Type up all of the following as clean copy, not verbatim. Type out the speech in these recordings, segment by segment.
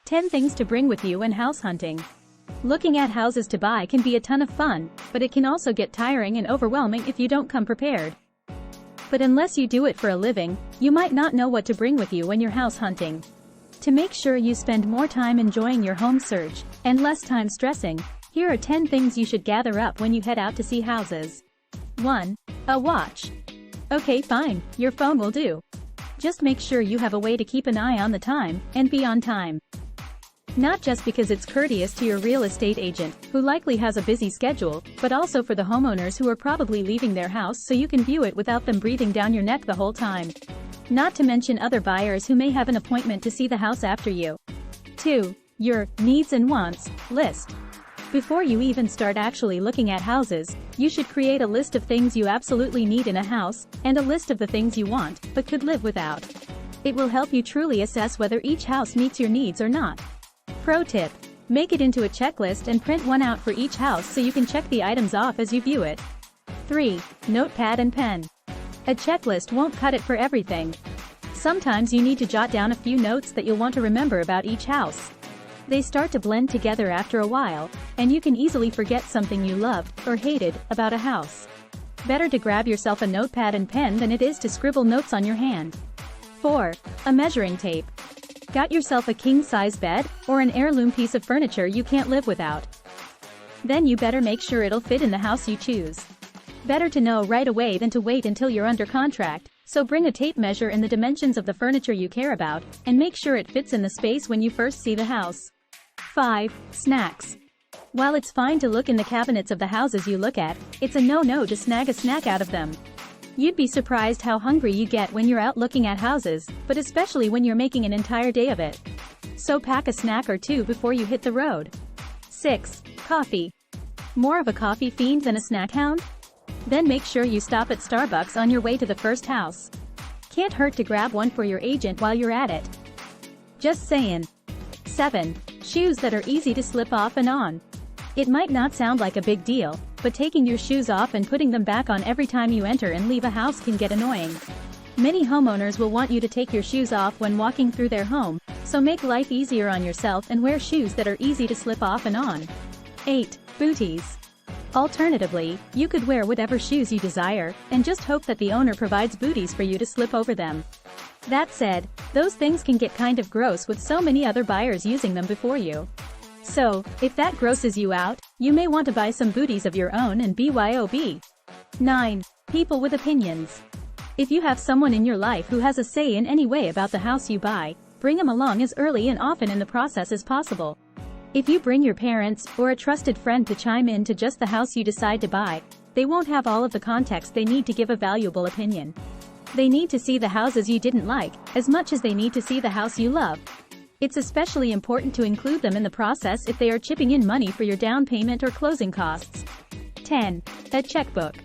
10 things to bring with you when house hunting. Looking at houses to buy can be a ton of fun, but it can also get tiring and overwhelming if you don't come prepared. But unless you do it for a living, you might not know what to bring with you when you're house hunting. To make sure you spend more time enjoying your home search, and less time stressing, here are 10 things you should gather up when you head out to see houses. 1. A watch. Okay, fine, your phone will do. Just make sure you have a way to keep an eye on the time, and be on time. Not just because it's courteous to your real estate agent, who likely has a busy schedule, but also for the homeowners who are probably leaving their house so you can view it without them breathing down your neck the whole time. Not to mention other buyers who may have an appointment to see the house after you. 2. Your needs and wants list. Before you even start actually looking at houses, you should create a list of things you absolutely need in a house, and a list of the things you want, but could live without. It will help you truly assess whether each house meets your needs or not. Pro tip: make it into a checklist and print one out for each house so you can check the items off as you view it. 3. Notepad and pen. A checklist won't cut it for everything. Sometimes you need to jot down a few notes that you'll want to remember about each house. They start to blend together after a while, and you can easily forget something you loved or hated about a house. Better to grab yourself a notepad and pen than it is to scribble notes on your hand. 4. A measuring tape. Got yourself a king-size bed, or an heirloom piece of furniture you can't live without? Then you better make sure it'll fit in the house you choose. Better to know right away than to wait until you're under contract, so bring a tape measure in the dimensions of the furniture you care about, and make sure it fits in the space when you first see the house. 5. Snacks. While it's fine to look in the cabinets of the houses you look at, it's a no-no to snag a snack out of them. You'd be surprised how hungry you get when you're out looking at houses, but especially when you're making an entire day of it. So pack a snack or two before you hit the road. 6. Coffee. More of a coffee fiend than a snack hound? Then make sure you stop at Starbucks on your way to the first house. Can't hurt to grab one for your agent while you're at it. Just saying. 7. Shoes that are easy to slip off and on. It might not sound like a big deal, but taking your shoes off and putting them back on every time you enter and leave a house can get annoying. Many homeowners will want you to take your shoes off when walking through their home, so make life easier on yourself and wear shoes that are easy to slip off and on. 8. Booties. Alternatively, you could wear whatever shoes you desire, and just hope that the owner provides booties for you to slip over them. That said, those things can get kind of gross with so many other buyers using them before you. So, if that grosses you out, you may want to buy some booties of your own and BYOB. 9. People with opinions. If you have someone in your life who has a say in any way about the house you buy, bring them along as early and often in the process as possible. If you bring your parents or a trusted friend to chime in to just the house you decide to buy, they won't have all of the context they need to give a valuable opinion. They need to see the houses you didn't like, as much as they need to see the house you love. It's especially important to include them in the process if they are chipping in money for your down payment or closing costs. 10. A checkbook.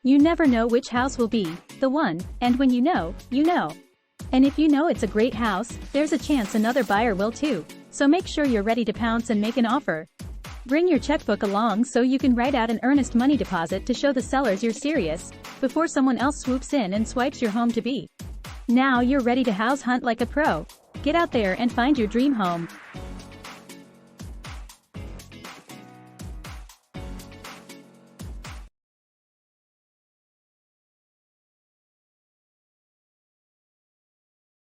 You never know which house will be the one, and when you know, you know. And if you know it's a great house, there's a chance another buyer will too, so make sure you're ready to pounce and make an offer. Bring your checkbook along so you can write out an earnest money deposit to show the sellers you're serious, before someone else swoops in and swipes your home to be. Now you're ready to house hunt like a pro. Get out there and find your dream home.